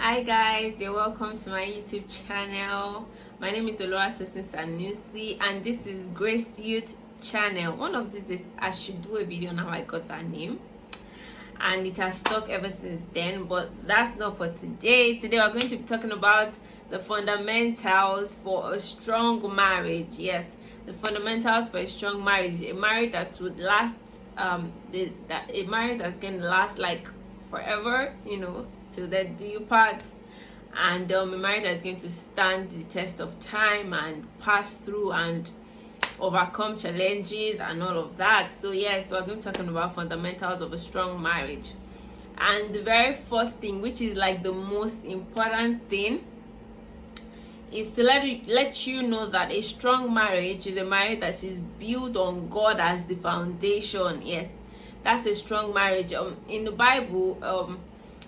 Hi guys, you're welcome to my YouTube channel. My name is Oluwatosin Sanusi and this is Grace Youth channel. One of these days I should do a video on how I got that name, and it has stuck ever since then, but that's not for today. Today we're going to be talking about the fundamentals for a strong marriage. Yes, the fundamentals for a strong marriage. A marriage that would last a marriage that's going to last like forever, till death do you part, and a marriage that's going to stand the test of time and pass through and overcome challenges and all of that. So yes, we're going to be talking about fundamentals of a strong marriage. And the very first thing, which is like the most important thing, is to let you know that a strong marriage is a marriage that is built on God as the foundation. Yes, that's a strong marriage. In the Bible,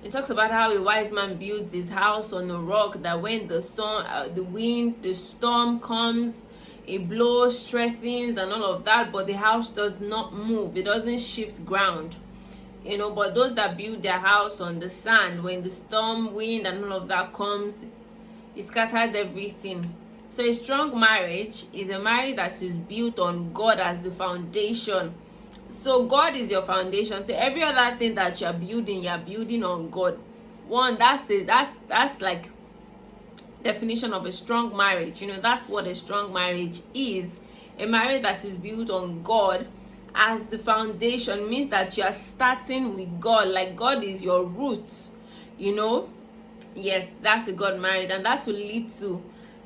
it talks about how a wise man builds his house on a rock, that when the sun, the wind, the storm comes, it blows, strengthens and all of that, but the house does not move. It doesn't shift ground. But those that build their house on the sand, when the storm, wind and all of that comes, it scatters everything. So a strong marriage is a marriage that is built on God as the foundation. So God is your foundation. So every other thing that you're building on God. One, that's like definition of a strong marriage. That's what a strong marriage is. A marriage that is built on God as the foundation means that you are starting with God. Like God is your root. Yes, that's a God marriage, and that will lead to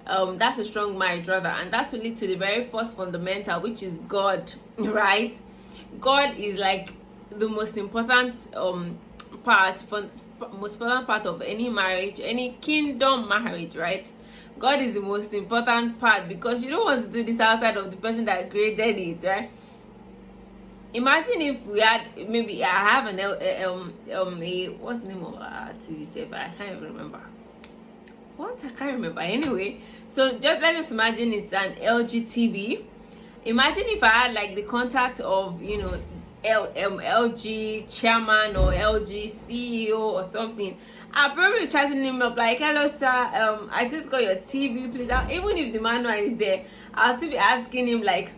that's a strong marriage rather, and that will lead to the very first fundamental, which is God, right? God is like the most important part of any marriage, any kingdom marriage, right? God is the most important part, because you don't want to do this outside of the person that created it, right? Imagine if we had, maybe I have what's the name of our TV set, but I can't even remember. I can't remember. Anyway, so let's just imagine it's an LG TV. Imagine if I had like the contact of LG chairman or LG CEO or something. I'll probably be chatting him up like, hello sir, I just got your TV, please. Even if the manual is there, I'll still be asking him like,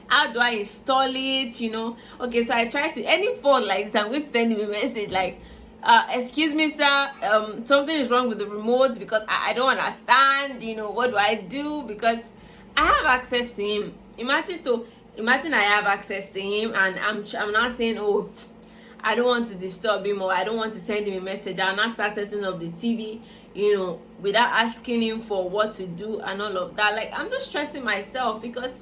how do I install it? Okay, so I try to, any phone like this, I'm going to send him a message like, excuse me sir, something is wrong with the remote, because I don't understand. What do I do? Because I have access to him. Imagine I have access to him, and I'm not saying, oh, I don't want to disturb him, or I don't want to send him a message. I'll not start setting up the TV, without asking him for what to do and all of that. Like, I'm just stressing myself, because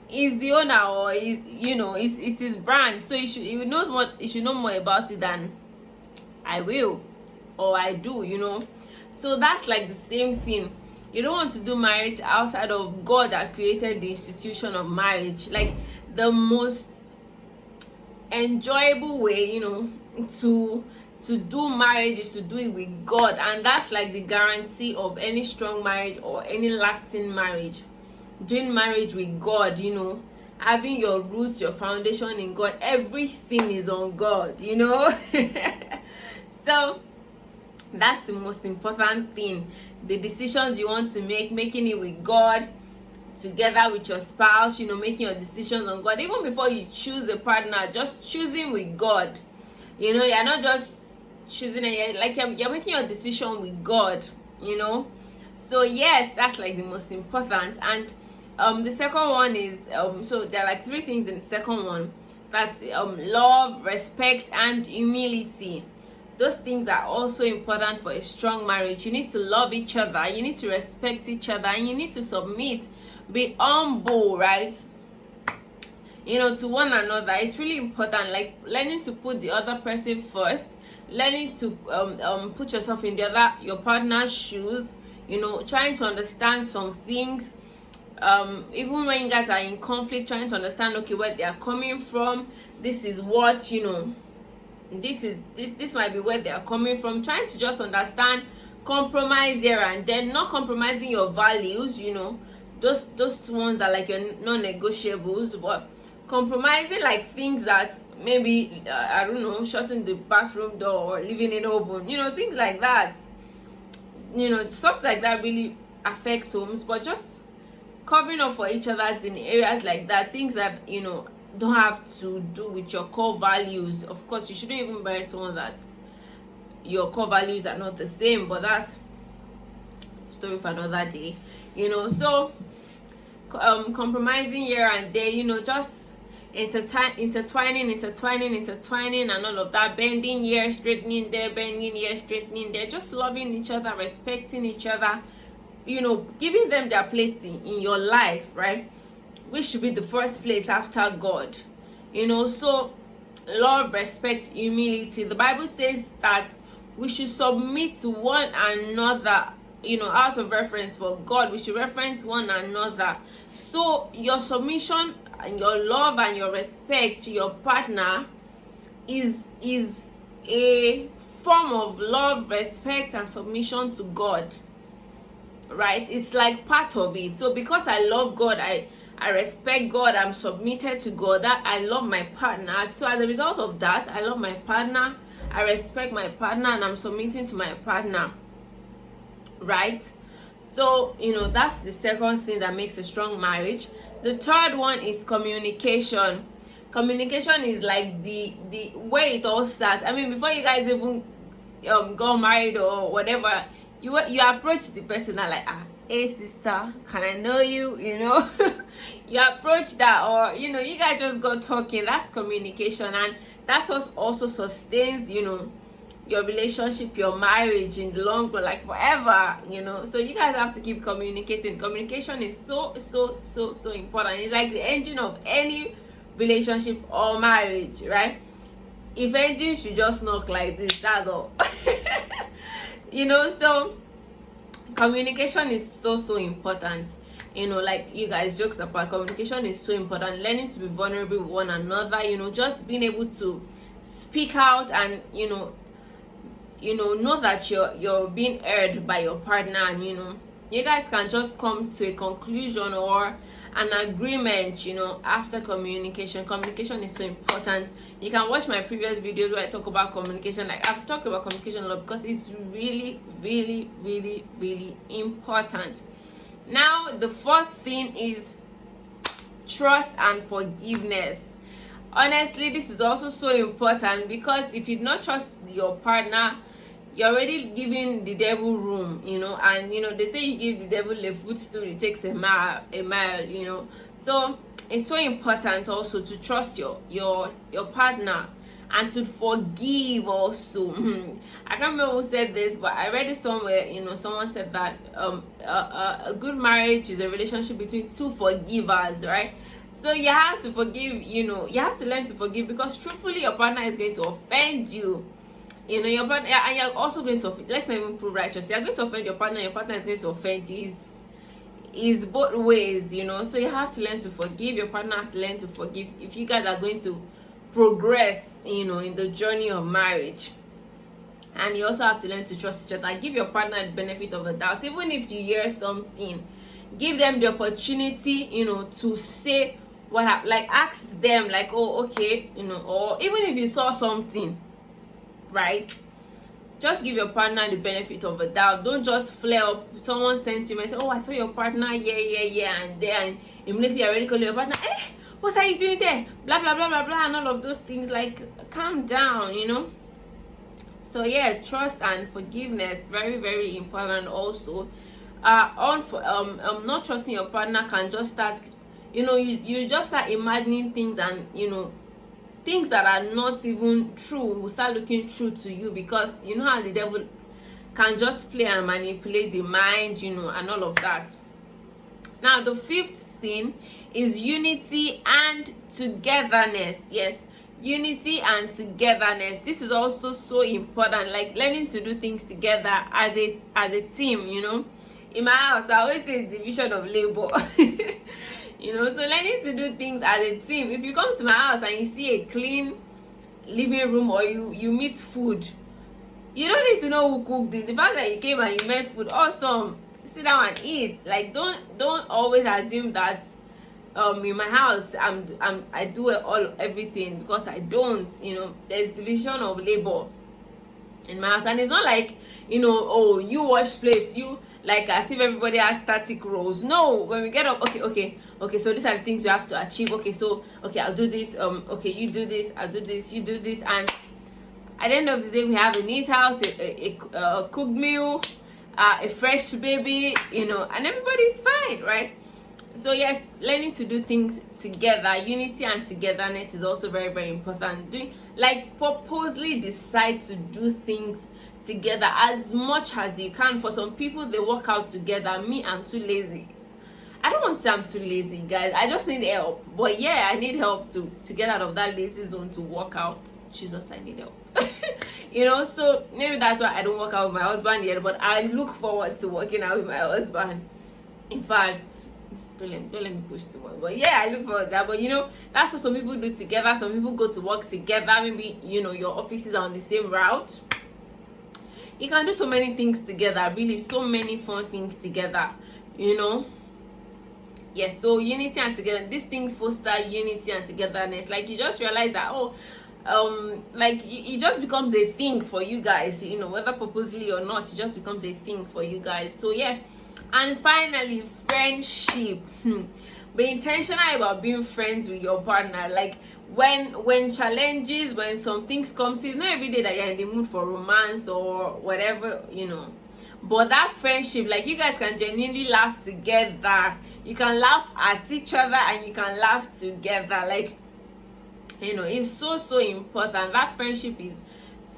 he's the owner, or it's his brand, so he should know more about it than I will or I do. So that's like the same thing. You don't want to do marriage outside of God that created the institution of marriage. Like, the most enjoyable way, to do marriage is to do it with God, and that's like the guarantee of any strong marriage or any lasting marriage. Doing marriage with God, having your roots, your foundation in God. Everything is on God, So that's the most important thing. The decisions you want to make, making it with God, together with your spouse, making your decisions on God. Even before you choose a partner, just choosing with God. You're not just choosing you're making your decision with God, So yes, that's like the most important. And the second one is, so there are like three things in the second one. That's love, respect, and humility. Those things are also important for a strong marriage. You need to love each other, you need to respect each other, and you need to submit, be humble, right? To one another. It's really important, like learning to put the other person first, learning to put yourself in your partner's shoes, trying to understand some things. Even when you guys are in conflict, trying to understand, okay, where they are coming from. This is what, this might be where they are coming from. Trying to just understand, compromise here and then, not compromising your values, those ones are like your non-negotiables, but compromising like things that maybe I don't know, shutting the bathroom door or leaving it open, things like that. Stuff like that really affects homes. But just covering up for each other in areas like that, things that don't have to do with your core values. Of course, you shouldn't even marry someone that your core values are not the same, but that's story for another day. So compromising here and there, just intertwining and all of that, bending here, straightening there, bending here, straightening there, just loving each other, respecting each other, giving them their place in your life, right? Which should be the first place after God. So love, respect, humility. The Bible says that we should submit to one another, out of reference for God. We should reference one another. So your submission and your love and your respect to your partner is a form of love, respect, and submission to God, right? It's like part of it. So because I love God, I respect God, I'm submitted to God, that I love my partner. So as a result of that, I love my partner, I respect my partner, and I'm submitting to my partner, right? So that's the second thing that makes a strong marriage. The third one is communication. Communication is like the where it all starts. I mean, before you guys even got married or whatever, you approach the person and like, hey sister, can I know you? You approach that, or you guys just go talking. That's communication, and that's what also sustains your relationship, your marriage in the long run, like forever. So you guys have to keep communicating. Communication is so important. It's like the engine of any relationship or marriage, right? If engine should just knock like this, that's all. So communication is so important. Like you guys jokes apart, communication is so important. Learning to be vulnerable with one another, just being able to speak out and know that you're being heard by your partner, and you guys can just come to a conclusion or an agreement after communication. Communication is so important. You can watch my previous videos where I talk about communication. Like, I've talked about communication a lot because it's really important. Now the fourth thing is trust and forgiveness. Honestly, this is also so important, because if you do not trust your partner, you're already giving the devil room, and they say you give the devil a footstool, it takes a mile. So it's so important also to trust your partner and to forgive also. I can't remember who said this, but I read it somewhere. Someone said that a good marriage is a relationship between two forgivers, right? So you have to forgive, you have to learn to forgive, because truthfully your partner is going to offend you. Your partner, and you're also going to, let's not even prove righteous, you're going to offend your partner is going to offend you. Is both ways, so you have to learn to forgive. Your partner has to learn to forgive if you guys are going to progress, in the journey of marriage. And you also have to learn to trust each other. Give your partner the benefit of the doubt. Even if you hear something, give them the opportunity, to say what happened. Like, ask them, like, oh, okay, or even if you saw something, right? Just give your partner the benefit of the doubt. Don't just flare up. Someone sends you and say, oh, I saw your partner, yeah, and there, and immediately already call your partner, what are you doing there? Blah blah blah blah blah, and all of those things. Like, calm down, So yeah, trust and forgiveness, very important also. Not trusting your partner can just start, you just start imagining things, and things that are not even true will start looking true to you, because how the devil can just play and manipulate the mind, and all of that. Now the fifth thing is unity and togetherness. Yes, unity and togetherness. This is also so important, like learning to do things together as a team. In my house, I always say division of labor. So learning to do things as a team. If you come to my house and you see a clean living room, or you meet food, you don't need to know who cooked it. The fact that you came and you made food, awesome, sit down and eat. Like, don't always assume that in my house I do everything, because I don't, there's division of labor in my house. And it's not like, oh, you wash plates, you, like, as if everybody has static roles. No, when we get up, okay, so these are the things we have to achieve. Okay, so I'll do this, okay, you do this, I'll do this, you do this. And at the end of the day, we have a neat house, a cooked meal, a fresh baby, and everybody's fine, right? So yes, learning to do things together, unity and togetherness is also very, very important. Purposely decide to do things together as much as you can. For some people, they work out together. Me, I'm too lazy. I don't want to say I'm too lazy, guys. I just need help. But yeah, I need help to get out of that lazy zone to work out. Jesus, I need help. So maybe that's why I don't work out with my husband yet, but I look forward to working out with my husband. In fact, don't let me push too much. But yeah, I look forward to that. But that's what some people do together. Some people go to work together. Maybe your offices are on the same route. You can do so many things together, really, so many fun things together, Yes, so unity and togetherness, these things foster unity and togetherness. Like, you just realize that, it just becomes a thing for you guys, whether purposely or not, it just becomes a thing for you guys. So yeah. And finally, friendship. Be intentional about being friends with your partner. Like, when challenges, when some things come, it's not every day that you're in the mood for romance or whatever, but that friendship, like, you guys can genuinely laugh together. You can laugh at each other and you can laugh together. Like, it's so important. That friendship is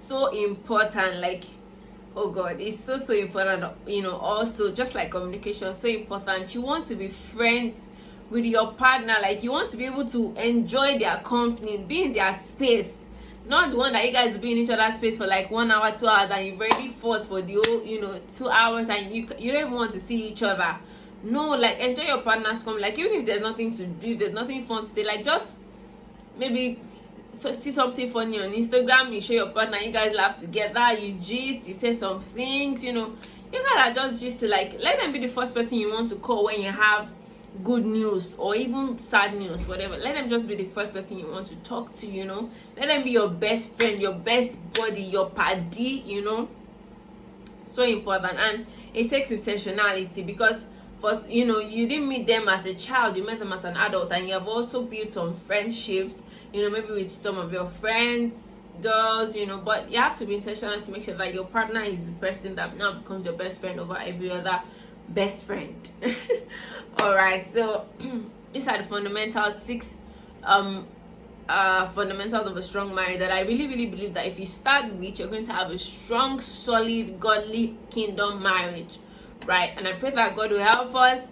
so important. Like, oh God, it's so important. Also, just like communication, so important. You want to be friends with your partner. Like, you want to be able to enjoy their company, be in their space, not the one that you guys will be in each other's space for like 1 hour, 2 hours, and you've already fought for the whole 2 hours, and you don't even want to see each other. No, like, enjoy your partner's company. Like, even if there's nothing to do, if there's nothing fun to say, like, just maybe see something funny on Instagram, you show your partner, you guys laugh together, you gist, you say some things, you guys are just gist. Like, let them be the first person you want to call when you have good news or even sad news, whatever. Let them just be the first person you want to talk to. Let them be your best friend, your best buddy, your paddy. So important. And it takes intentionality, because first, you didn't meet them as a child, you met them as an adult, and you have also built some friendships, maybe with some of your friends, girls, but you have to be intentional to make sure that your partner is the person that now becomes your best friend over every other best friend. All right, so these are the fundamentals, 6 fundamentals of a strong marriage that I really, really believe that if you start with, you're going to have a strong, solid, godly kingdom marriage, right? And I pray that God will help us.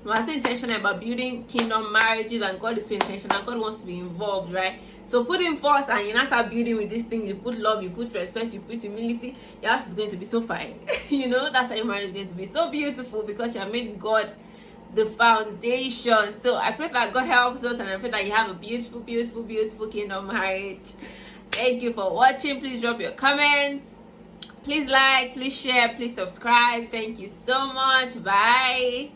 We're so intentional about building kingdom marriages, and God is so intentional. God wants to be involved, right? So put him first, and you now start building with this thing. You put love, you put respect, you put humility. Your house is going to be so fine. That's how your marriage is going to be so beautiful, because you have made God the foundation. So I pray that God helps us, and I pray that you have a beautiful, beautiful, beautiful kingdom marriage. Thank you for watching. Please drop your comments. Please like, please share, please subscribe. Thank you so much. Bye.